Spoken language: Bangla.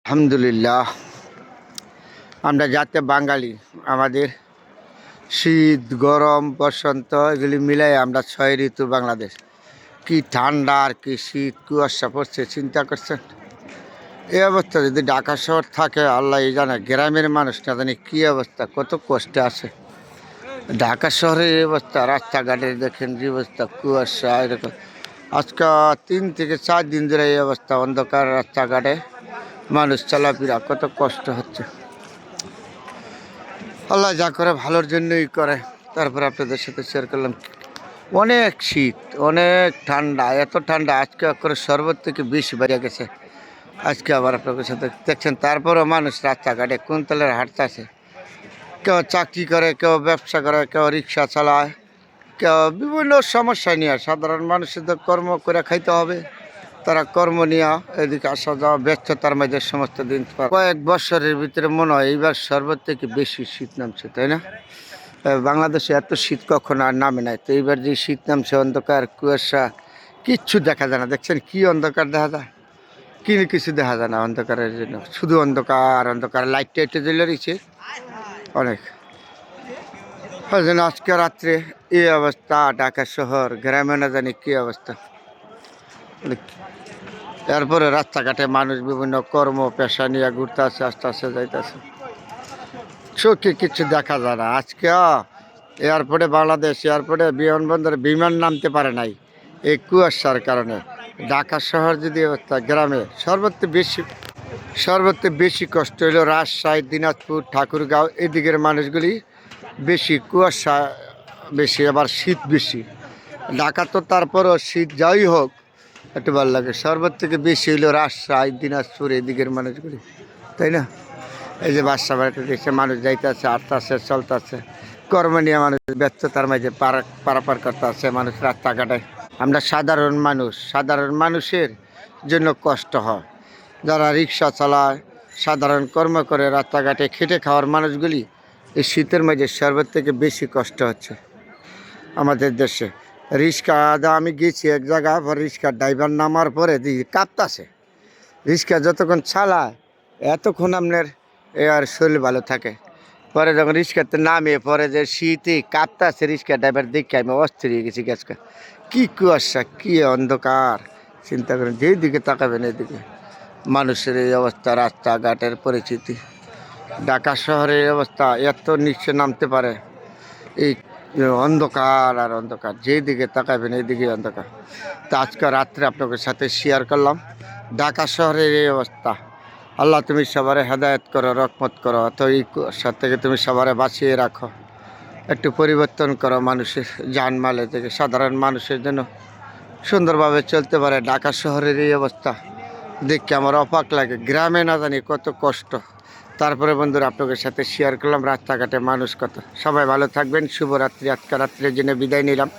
আলহামদুলিল্লাহ, আমরা যাতে বাঙালি, আমাদের শীত গরম বসন্ত এগুলি মিলাই আমরা 6 ঋতু বাংলাদেশ। কি ঠান্ডা আর কি শীত, কুয়াশা পড়ছে, চিন্তা করছেন? এই অবস্থা যদি ঢাকা শহর থাকে, আল্লাহ জানে গ্রামের মানুষ না জানি কী অবস্থা, কত কষ্টে আছে। ঢাকা শহরের এই অবস্থা, রাস্তাঘাটে দেখেন যে অবস্থা, কুয়াশা এরকম। আজকে 3 থেকে 4 দিন ধরে এই অবস্থা, অন্ধকার রাস্তাঘাটে মানুষ চলাফেরা, কত কষ্ট হচ্ছে। আল্লাহ যা করে ভালোর জন্যই করে। তারপর আপনাদের সাথে শেয়ার করলাম, অনেক শীত, অনেক ঠান্ডা, এত ঠান্ডা আজকে করে শরবত থেকে বেশি বেড়ে গেছে। আজকে আবার আপনাদের সাথে দেখছেন, তারপরও মানুষ রাস্তাঘাটে কুন্তলের হাঁটতেছে। কেউ চাকরি করে, কেউ ব্যবসা করে, কেউ রিক্সা চালায়, কেউ বিভিন্ন সমস্যা নিয়ে। সাধারণ মানুষের তো কর্ম করে খাইতে হবে, তারা কর্ম নিয়ে এদিকে আসা যাওয়া ব্যস্ততার মাঝে সমস্ত দিন। কয়েক বছরের ভিতরে মনে হয় এইবার সর্বোচ্চ থেকে বেশি শীত নামছে, তাই না? বাংলাদেশে এত শীত কখনো আর নামে নাই, তো এইবার যে শীত নামছে, অন্ধকার কুয়াশা, কিচ্ছু দেখা যায় না। দেখছেন কি অন্ধকার দেখা যায়, কিছু দেখা যায় না অন্ধকারের জন্য, শুধু অন্ধকার অন্ধকার। লাইট টাইটে জ্বলে রয়েছে অনেক। ওই জন্য আজকে রাত্রে এই অবস্থা, ঢাকা শহর গ্রামে না জানি কী অবস্থা। এরপরে রাস্তাঘাটে মানুষ বিভিন্ন কর্ম পেশা নিয়ে ঘুরতে আসে, আস্তে আস্তে যাইতেছে, চোখে কিছু দেখা যায় না। আজকে এয়ারপোর্টে, বাংলাদেশ এয়ারপোর্টে বিমানবন্দরে বিমান নামতে পারে নাই এই কুয়াশার কারণে। ঢাকা শহর যদি অবস্থা, গ্রামে সর্বত্র বেশি কষ্ট হলো রাজশাহী, দিনাজপুর, ঠাকুরগাঁও এদিকের মানুষগুলি বেশি, কুয়াশা বেশি, আবার শীত বেশি। ঢাকা তো তারপরও শীত যাই হোক একটু ভালো লাগে। সর্বত্র থেকে বেশি হইলো রাজশাহী, দিনাজপুর এদিকের মানুষগুলি, তাই না? এই যে বাসা বাড়িতে দেখছে মানুষ যাইতেছে, আসতেছে, চলতেছে, কর্ম নিয়ে মানুষ ব্যস্ততার মাঝে পারাপার করতে আছে মানুষ রাস্তাঘাটে। আমরা সাধারণ মানুষ, সাধারণ মানুষের জন্য কষ্ট হয়। যারা রিক্সা চালায়, সাধারণ কর্ম করে রাস্তাঘাটে খেটে খাওয়ার মানুষগুলি এই শীতের মাঝে সর্বোচ্চ থেকে বেশি কষ্ট হচ্ছে আমাদের দেশে। রিক্সা আমি গেছি এক জায়গায়, পর রিক্সার ড্রাইভার নামার পরে দেখি কাঁপতাছে। রিক্সা যতক্ষণ চালায় এতক্ষণ আপনার আর শরীর ভালো থাকে, পরে যখন রিক্সাতে নামে পরে যে শীতে কাঁপতাছে রিক্সা ড্রাইভার দেখে আমি অস্থির হয়ে গেছি। গ্যাসকা কী কুয়াশা, কী অন্ধকার, চিন্তা করেন। যেই দিকে তাকাবেন এদিকে মানুষের এই অবস্থা, রাস্তাঘাটের পরিচিতি। ঢাকা শহরের এই অবস্থা, এত নিচে নামতে পারে এই অন্ধকার আর অন্ধকার, যেই দিকে তাকাবেন এইদিকে অন্ধকার। তো আজকে রাত্রে আপনাদের সাথে শেয়ার করলাম ঢাকা শহরের এই অবস্থা। আল্লাহ তুমি সবারে হেদায়েত করো, রহমত করো, তো এই কুয়াশা থেকে তুমি সবারে বাঁচিয়ে রাখো, একটু পরিবর্তন করো মানুষের জানমালে থেকে, সাধারণ মানুষের জন্য সুন্দরভাবে চলতে পারে। ঢাকা শহরের এই অবস্থা দেখে আমার অবাক লাগে, গ্রামে না জানি কত কষ্ট। তারপরে বন্ধুরা আপনাদের সাথে শেয়ার করলাম রাস্তাঘাটে মানুষ কত। সবাই ভালো থাকবেন, শুভরাত্রি। আজকে রাত্রের জন্য বিদায় নিলাম।